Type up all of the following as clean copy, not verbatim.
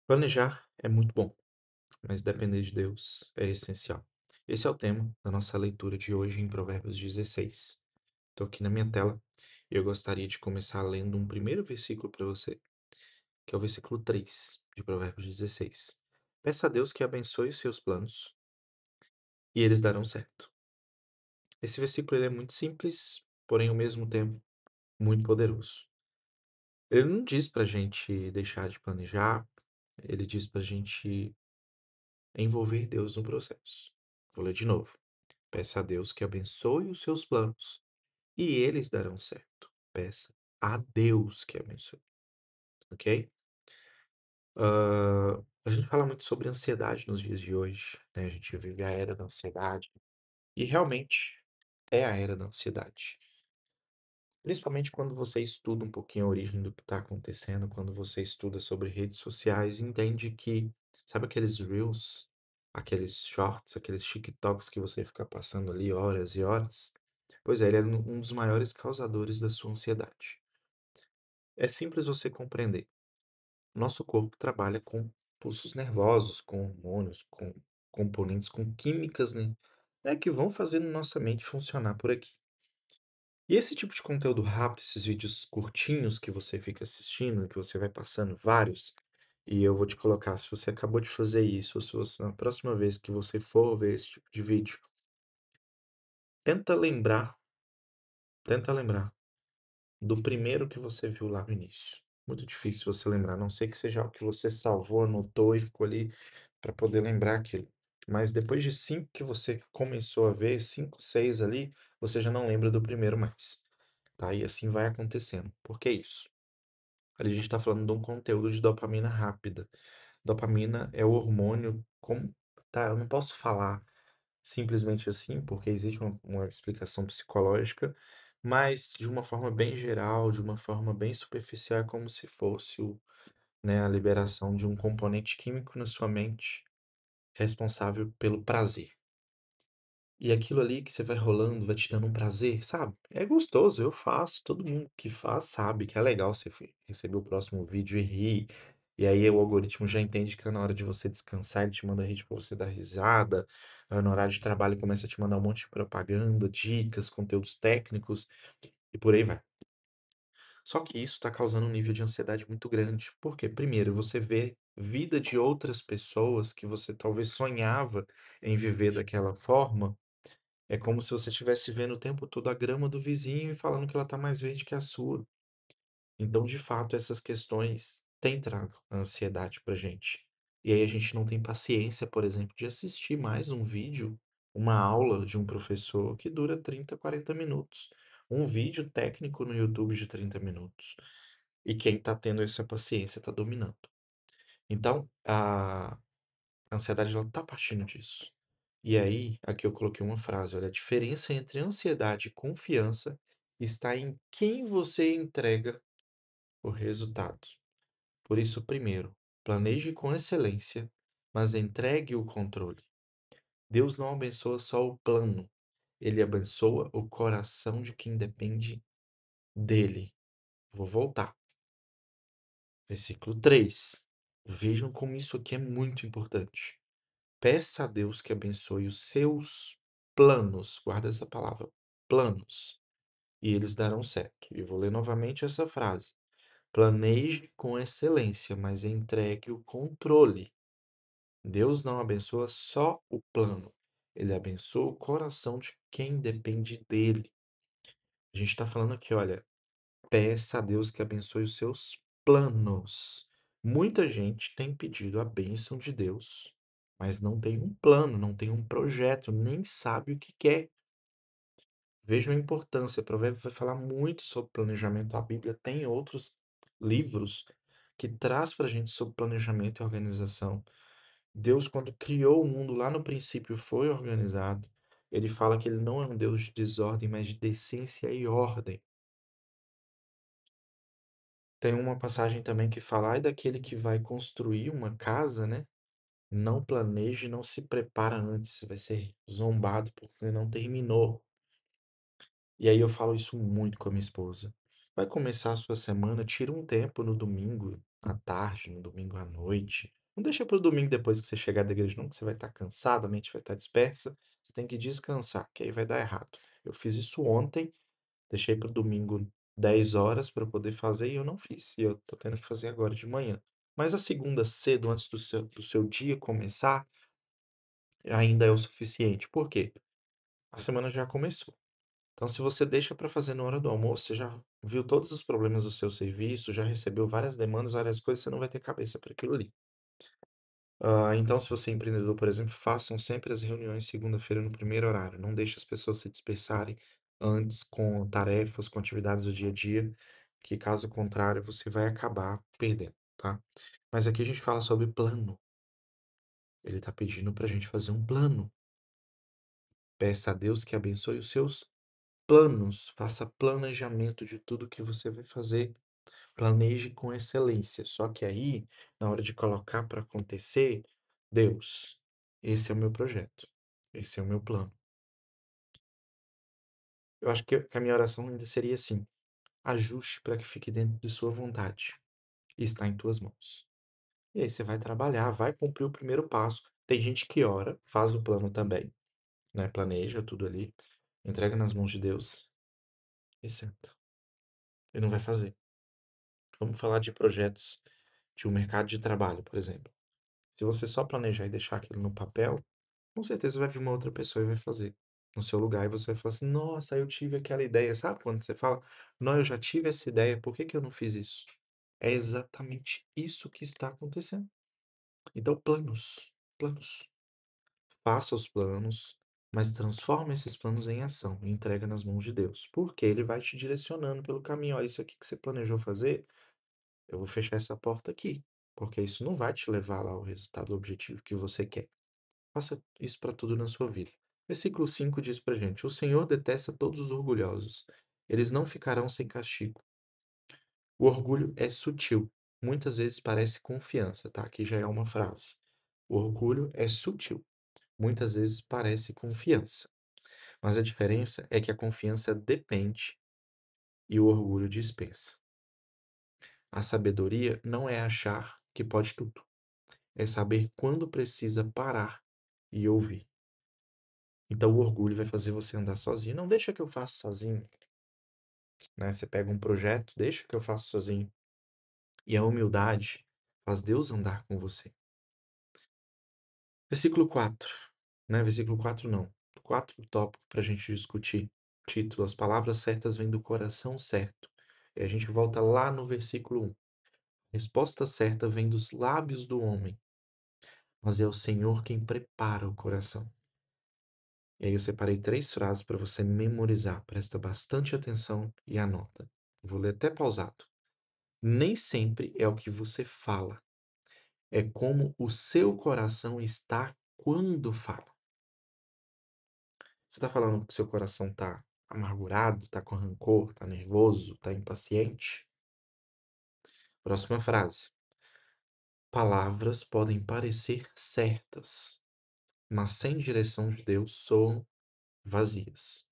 Planejar é muito bom, mas depender de Deus é essencial. Esse é o tema da nossa leitura de hoje em Provérbios 16. Estou aqui na minha tela e eu gostaria de começar lendo um primeiro versículo para você, que é o versículo 3 de Provérbios 16. Peça a Deus que abençoe os seus planos e eles darão certo. Esse versículo ele é muito simples, porém ao mesmo tempo muito poderoso. Ele não diz para a gente deixar de planejar, ele diz para a gente envolver Deus no processo. Vou ler de novo. Peça a Deus que abençoe os seus planos e eles darão certo. Peça a Deus que abençoe, ok? A gente fala muito sobre ansiedade nos dias de hoje, né? A gente vive a era da ansiedade e realmente é a era da ansiedade. Principalmente quando você estuda um pouquinho a origem do que está acontecendo, quando você estuda sobre redes sociais, entende que, sabe aqueles Reels, aqueles shorts, aqueles TikToks que você fica passando ali horas e horas? Pois é, ele é um dos maiores causadores da sua ansiedade. É simples você compreender. Nosso corpo trabalha com pulsos nervosos, com hormônios, com componentes, com químicas, né, que vão fazendo nossa mente funcionar por aqui. E esse tipo de conteúdo rápido, esses vídeos curtinhos que você fica assistindo, que você vai passando vários, e eu vou te colocar, se você acabou de fazer isso, ou se você, na próxima vez que você for ver esse tipo de vídeo, tenta lembrar, tenta lembrar do primeiro que você viu lá no início. Muito difícil você lembrar, a não sei que seja algo que você salvou, anotou e ficou ali para poder lembrar aquilo. Mas depois de 5 que você começou a ver, 5, 6 ali, você já não lembra do primeiro mais. Tá? E assim vai acontecendo. Por que isso? Ali a gente está falando de um conteúdo de dopamina rápida. Dopamina é o hormônio, como, tá? Eu não posso falar simplesmente assim, porque existe uma explicação psicológica, mas de uma forma bem geral, de uma forma bem superficial, é como se fosse né, a liberação de um componente químico na sua mente responsável pelo prazer. E aquilo ali que você vai rolando, vai te dando um prazer, sabe? É gostoso, eu faço. Todo mundo que faz sabe que é legal você receber o próximo vídeo e rir. E aí o algoritmo já entende que tá na hora de você descansar, ele te manda vídeo pra você dar risada. Aí no horário de trabalho ele começa a te mandar um monte de propaganda, dicas, conteúdos técnicos e por aí vai. Só que isso tá causando um nível de ansiedade muito grande. Por quê? Primeiro, você vê vida de outras pessoas que você talvez sonhava em viver daquela forma, é como se você estivesse vendo o tempo todo a grama do vizinho e falando que ela está mais verde que a sua. Então, de fato, essas questões têm trago a ansiedade pra gente. E aí a gente não tem paciência, por exemplo, de assistir mais um vídeo, uma aula de um professor que dura 30, 40 minutos. Um vídeo técnico no YouTube de 30 minutos. E quem está tendo essa paciência está dominando. Então, a ansiedade ela tá partindo disso. E aí, aqui eu coloquei uma frase, olha, a diferença entre ansiedade e confiança está em quem você entrega o resultado. Por isso, primeiro, planeje com excelência, mas entregue o controle. Deus não abençoa só o plano, ele abençoa o coração de quem depende dele. Vou voltar. Versículo 3. Vejam como isso aqui é muito importante. Peça a Deus que abençoe os seus planos. Guarda essa palavra, planos. E eles darão certo. E eu vou ler novamente essa frase. Planeje com excelência, mas entregue o controle. Deus não abençoa só o plano. Ele abençoa o coração de quem depende dele. A gente está falando aqui, olha, peça a Deus que abençoe os seus planos. Muita gente tem pedido a bênção de Deus, mas não tem um plano, não tem um projeto, nem sabe o que quer. Vejam a importância. Provérbios vai falar muito sobre planejamento. A Bíblia tem outros livros que traz para a gente sobre planejamento e organização. Deus, quando criou o mundo lá no princípio, foi organizado. Ele fala que ele não é um Deus de desordem, mas de decência e ordem. Tem uma passagem também que fala, ai daquele que vai construir uma casa, né? Não planeja e não se prepara antes, vai ser zombado porque não terminou. E aí eu falo isso muito com a minha esposa. Vai começar a sua semana, tira um tempo no domingo, à tarde, no domingo à noite. Não deixa para o domingo depois que você chegar da igreja não, que você vai estar cansado, a mente vai estar dispersa. Você tem que descansar, que aí vai dar errado. Eu fiz isso ontem, deixei para o domingo 10 horas para poder fazer e eu não fiz. E eu tô tendo que fazer agora de manhã. Mas a segunda cedo, antes do seu dia começar, ainda é o suficiente. Por quê? A semana já começou. Então, se você deixa para fazer na hora do almoço, você já viu todos os problemas do seu serviço, já recebeu várias demandas, várias coisas, você não vai ter cabeça para aquilo ali. Então, se você é empreendedor, por exemplo, façam sempre as reuniões segunda-feira no primeiro horário. Não deixe as pessoas se dispersarem antes com tarefas, com atividades do dia a dia, que caso contrário, você vai acabar perdendo, tá? Mas aqui a gente fala sobre plano. Ele está pedindo para a gente fazer um plano. Peça a Deus que abençoe os seus planos, faça planejamento de tudo que você vai fazer, planeje com excelência. Só que aí, na hora de colocar para acontecer, Deus, esse é o meu projeto, esse é o meu plano. Eu acho que a minha oração ainda seria assim: ajuste para que fique dentro de sua vontade e está em tuas mãos. E aí você vai trabalhar, vai cumprir o primeiro passo. Tem gente que ora, faz o plano também, né? Planeja tudo ali, entrega nas mãos de Deus e senta. Ele não vai fazer. Vamos falar de projetos de um mercado de trabalho, por exemplo. Se você só planejar e deixar aquilo no papel, com certeza vai vir uma outra pessoa e vai fazer no seu lugar e você vai falar assim: nossa, eu tive aquela ideia. Sabe quando você fala: não, eu já tive essa ideia, por que que eu não fiz isso? É exatamente isso que está acontecendo. Então, planos, planos. Faça os planos, mas transforma esses planos em ação e entrega nas mãos de Deus, porque Ele vai te direcionando pelo caminho. Olha, isso aqui que você planejou fazer, eu vou fechar essa porta aqui, porque isso não vai te levar lá ao resultado objetivo que você quer. Faça isso para tudo na sua vida. Versículo 5 diz pra gente: o Senhor detesta todos os orgulhosos. Eles não ficarão sem castigo. O orgulho é sutil. Muitas vezes parece confiança, tá? Aqui já é uma frase. O orgulho é sutil. Muitas vezes parece confiança. Mas a diferença é que a confiança depende e o orgulho dispensa. A sabedoria não é achar que pode tudo. É saber quando precisa parar e ouvir. Então o orgulho vai fazer você andar sozinho. Não deixa que eu faça sozinho, né? Você pega um projeto, deixa que eu faça sozinho. E a humildade faz Deus andar com você. Versículo 4, né? Versículo 4 não. 4 tópico para a gente discutir. Título: As palavras certas vêm do coração certo. E a gente volta lá no versículo 1. Resposta certa vem dos lábios do homem, mas é o Senhor quem prepara o coração. E aí eu separei 3 frases para você memorizar. Presta bastante atenção e anota. Vou ler até pausado. Nem sempre é o que você fala, é como o seu coração está quando fala. Você está falando que seu coração está amargurado, está com rancor, está nervoso, está impaciente? Próxima frase. Palavras podem parecer certas, mas sem direção de Deus soam vazias.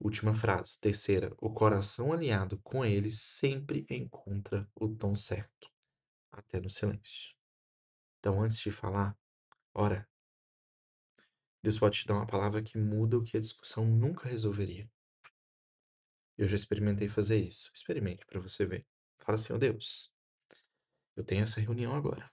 Última frase, terceira. O coração alinhado com ele sempre encontra o tom certo, até no silêncio. Então, antes de falar, ora. Deus pode te dar uma palavra que muda o que a discussão nunca resolveria. Eu já experimentei fazer isso. Experimente para você ver. Fala assim: ó Deus, eu tenho essa reunião agora.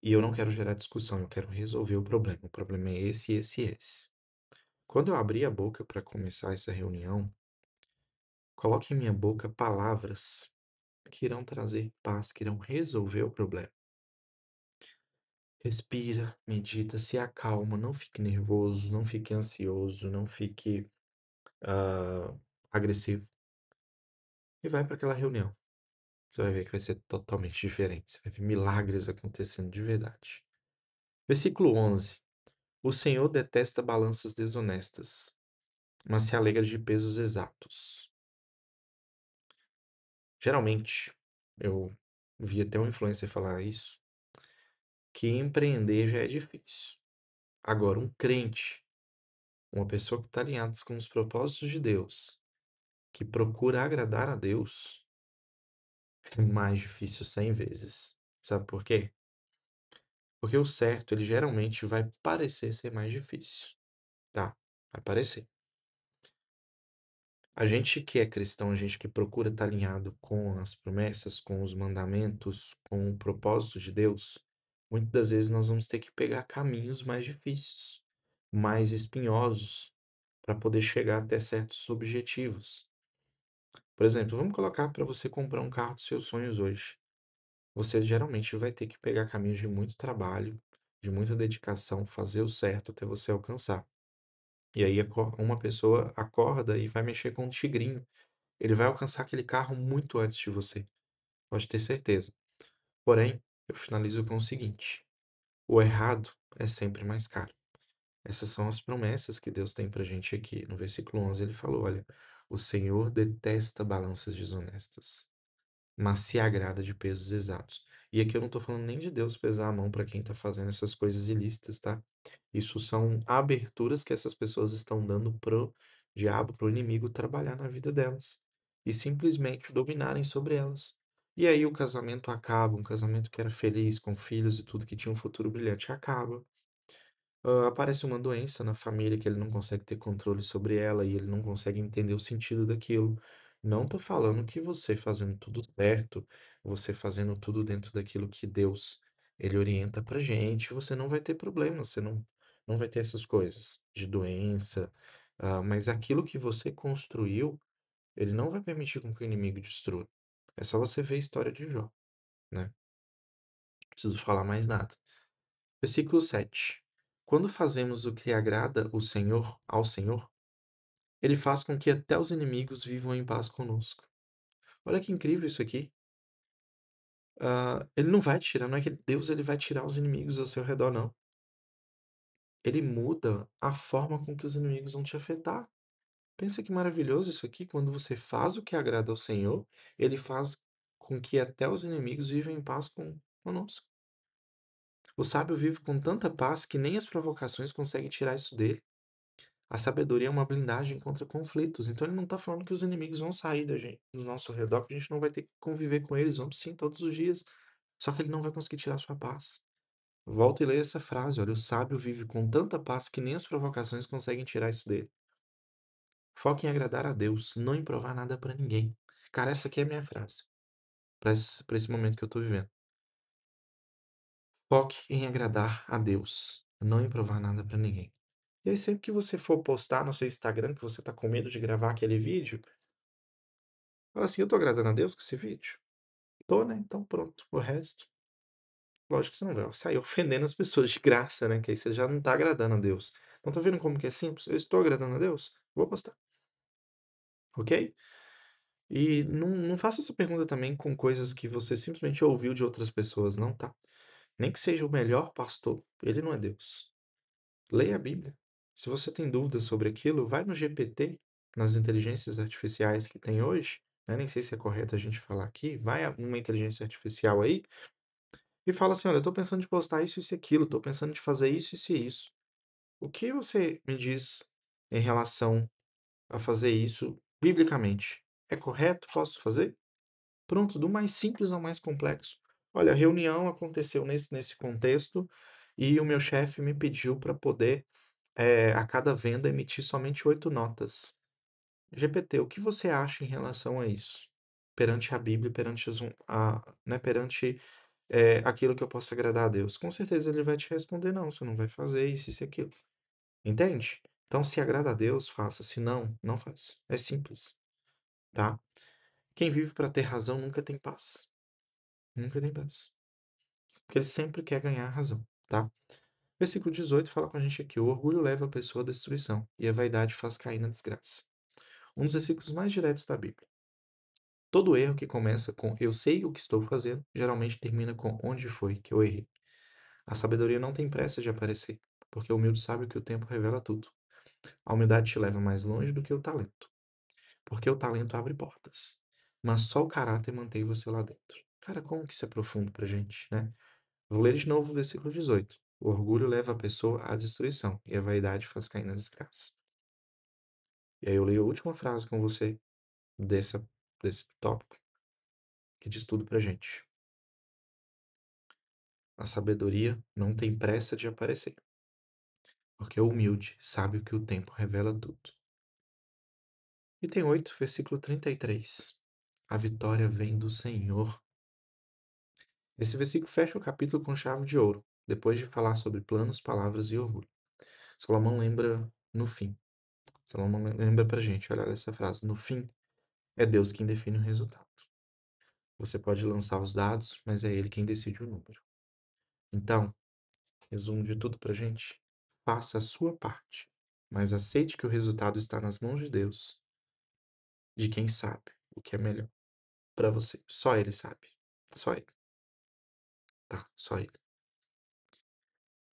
E eu não quero gerar discussão, eu quero resolver o problema. O problema é esse, esse e esse. Quando eu abrir a boca para começar essa reunião, coloque em minha boca palavras que irão trazer paz, que irão resolver o problema. Respira, medita, se acalma, não fique nervoso, não fique ansioso, não fique ah, agressivo. E vai para aquela reunião. Você vai ver que vai ser totalmente diferente. Você vai ver milagres acontecendo de verdade. Versículo 11. O Senhor detesta balanças desonestas, mas se alegra de pesos exatos. Geralmente, eu vi até um influencer falar isso, que empreender já é difícil. Agora, um crente, uma pessoa que está alinhada com os propósitos de Deus, que procura agradar a Deus, é mais difícil 100 vezes. Sabe por quê? Porque o certo, ele geralmente vai parecer ser mais difícil, tá? Vai parecer. A gente que é cristão, a gente que procura estar alinhado com as promessas, com os mandamentos, com o propósito de Deus, muitas das vezes nós vamos ter que pegar caminhos mais difíceis, mais espinhosos, para poder chegar até certos objetivos. Por exemplo, vamos colocar para você comprar um carro dos seus sonhos hoje. Você geralmente vai ter que pegar caminhos de muito trabalho, de muita dedicação, fazer o certo até você alcançar. E aí uma pessoa acorda e vai mexer com um tigrinho. Ele vai alcançar aquele carro muito antes de você, pode ter certeza. Porém, eu finalizo com o seguinte: o errado é sempre mais caro. Essas são as promessas que Deus tem pra gente aqui. No versículo 11 ele falou: olha, o Senhor detesta balanças desonestas, mas se agrada de pesos exatos. E aqui eu não tô falando nem de Deus pesar a mão para quem tá fazendo essas coisas ilícitas, tá? Isso são aberturas que essas pessoas estão dando pro diabo, pro inimigo trabalhar na vida delas e simplesmente dominarem sobre elas. E aí o casamento acaba, um casamento que era feliz, com filhos e tudo, que tinha um futuro brilhante, acaba. Aparece uma doença na família que ele não consegue ter controle sobre ela e ele não consegue entender o sentido daquilo. Não tô falando que você fazendo tudo certo, você fazendo tudo dentro daquilo que Deus ele orienta pra gente, você não vai ter problema, você não vai ter essas coisas de doença, mas aquilo que você construiu, ele não vai permitir com que o inimigo destrua. É só você ver a história de Jó, né? Não preciso falar mais nada. Versículo 7. Quando fazemos o que agrada ao Senhor, ele faz com que até os inimigos vivam em paz conosco. Olha que incrível isso aqui. Ele não vai tirar, não é que Deus ele vai tirar os inimigos ao seu redor, não. Ele muda a forma com que os inimigos vão te afetar. Pensa que maravilhoso isso aqui, quando você faz o que agrada ao Senhor, ele faz com que até os inimigos vivam em paz conosco. O sábio vive com tanta paz que nem as provocações conseguem tirar isso dele. A sabedoria é uma blindagem contra conflitos. Então ele não está falando que os inimigos vão sair da gente, do nosso redor, que a gente não vai ter que conviver com eles. Vamos sim, todos os dias. Só que ele não vai conseguir tirar sua paz. Volta e leia essa frase, olha, o sábio vive com tanta paz que nem as provocações conseguem tirar isso dele. Foque em agradar a Deus, não em provar nada pra ninguém. Cara, essa aqui é a minha frase, pra esse momento que eu tô vivendo. Foque em agradar a Deus, não em provar nada pra ninguém. E aí sempre que você for postar no seu Instagram que você tá com medo de gravar aquele vídeo, fala assim: "Eu tô agradando a Deus com esse vídeo?". "Tô, né, então pronto". O resto, lógico que você não vai sair ofendendo as pessoas de graça, né, que aí você já não tá agradando a Deus. Então tá vendo como que é simples? Eu estou agradando a Deus? Vou postar, ok? E não faça essa pergunta também com coisas que você simplesmente ouviu de outras pessoas, não, tá? Nem que seja o melhor pastor, ele não é Deus. Leia a Bíblia. Se você tem dúvidas sobre aquilo, vai no GPT, nas inteligências artificiais que tem hoje, né? Nem sei se é correto a gente falar aqui, vai a uma inteligência artificial aí e fala assim: olha, eu tô pensando de postar isso e aquilo, tô pensando de fazer isso e isso. O que você me diz em relação a fazer isso biblicamente? É correto? Posso fazer? Pronto, do mais simples ao mais complexo. Olha, a reunião aconteceu nesse contexto e o meu chefe me pediu para poder, a cada venda, emitir somente 8 notas. GPT, o que você acha em relação a isso? Perante a Bíblia, perante né, perante aquilo que eu posso agradar a Deus. Com certeza ele vai te responder: não, você não vai fazer isso e aquilo. Entende? Então, se agrada a Deus, faça. Se não, não faça. É simples, tá? Quem vive para ter razão nunca tem paz. Nunca tem paz. Porque ele sempre quer ganhar a razão, tá? Versículo 18 fala com a gente aqui: o orgulho leva a pessoa à destruição e a vaidade faz cair na desgraça. Um dos versículos mais diretos da Bíblia. Todo erro que começa com eu sei o que estou fazendo, geralmente termina com onde foi que eu errei. A sabedoria não tem pressa de aparecer, porque o humilde sabe que o tempo revela tudo. A humildade te leva mais longe do que o talento, porque o talento abre portas, mas só o caráter mantém você lá dentro. Cara, como que isso é profundo pra gente, né? Vou ler de novo o versículo 18. O orgulho leva a pessoa à destruição, e a vaidade faz cair na desgraça. E aí eu leio a última frase com você dessa, desse tópico, que diz tudo pra gente. A sabedoria não tem pressa de aparecer, porque o humilde sabe o que o tempo revela tudo. Item 8, versículo 33. A vitória vem do Senhor. Esse versículo fecha o capítulo com chave de ouro, depois de falar sobre planos, palavras e orgulho. Salomão lembra no fim. Salomão lembra pra gente, olha essa frase, no fim é Deus quem define o resultado. Você pode lançar os dados, mas é ele quem decide o número. Então, resumo de tudo pra gente, faça a sua parte, mas aceite que o resultado está nas mãos de Deus, de quem sabe o que é melhor pra você. Só ele sabe. Só ele, tá? Só ele.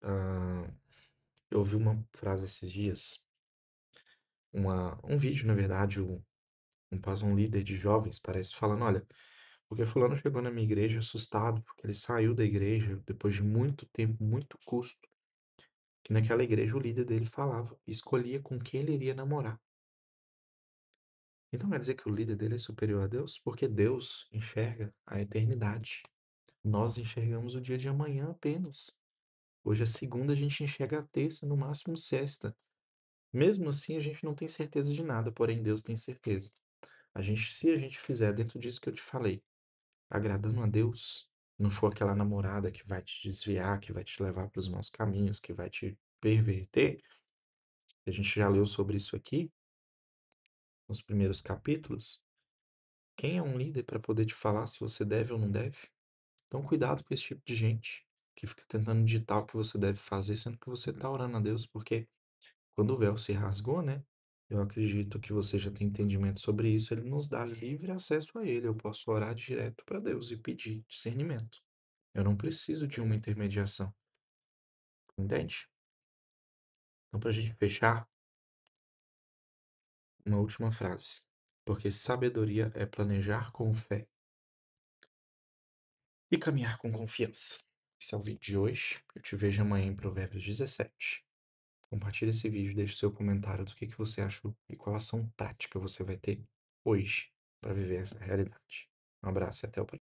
Ah, eu ouvi uma frase esses dias, um vídeo, na verdade, um líder de jovens, parece, falando, olha, porque fulano chegou na minha igreja assustado, porque ele saiu da igreja depois de muito tempo, muito custo, que naquela igreja o líder dele falava, escolhia com quem ele iria namorar. Então quer dizer que o líder dele é superior a Deus? Porque Deus enxerga a eternidade. Nós enxergamos o dia de amanhã apenas. Hoje é segunda, a gente enxerga a terça, no máximo sexta. Mesmo assim, a gente não tem certeza de nada, porém Deus tem certeza. Se a gente fizer dentro disso que eu te falei, agradando a Deus, não for aquela namorada que vai te desviar, que vai te levar para os maus caminhos, que vai te perverter, a gente já leu sobre isso aqui nos primeiros capítulos. Quem é um líder para poder te falar se você deve ou não deve? Então, cuidado com esse tipo de gente que fica tentando ditar o que você deve fazer, sendo que você está orando a Deus, porque quando o véu se rasgou, né? Eu acredito que você já tem entendimento sobre isso. Ele nos dá livre acesso a Ele. Eu posso orar direto para Deus e pedir discernimento. Eu não preciso de uma intermediação, entende? Então, para a gente fechar, uma última frase. Porque sabedoria é planejar com fé e caminhar com confiança. Esse é o vídeo de hoje. Eu te vejo amanhã em Provérbios 17. Compartilhe esse vídeo, deixe seu comentário do que você achou e qual ação prática você vai ter hoje para viver essa realidade. Um abraço e até o próximo.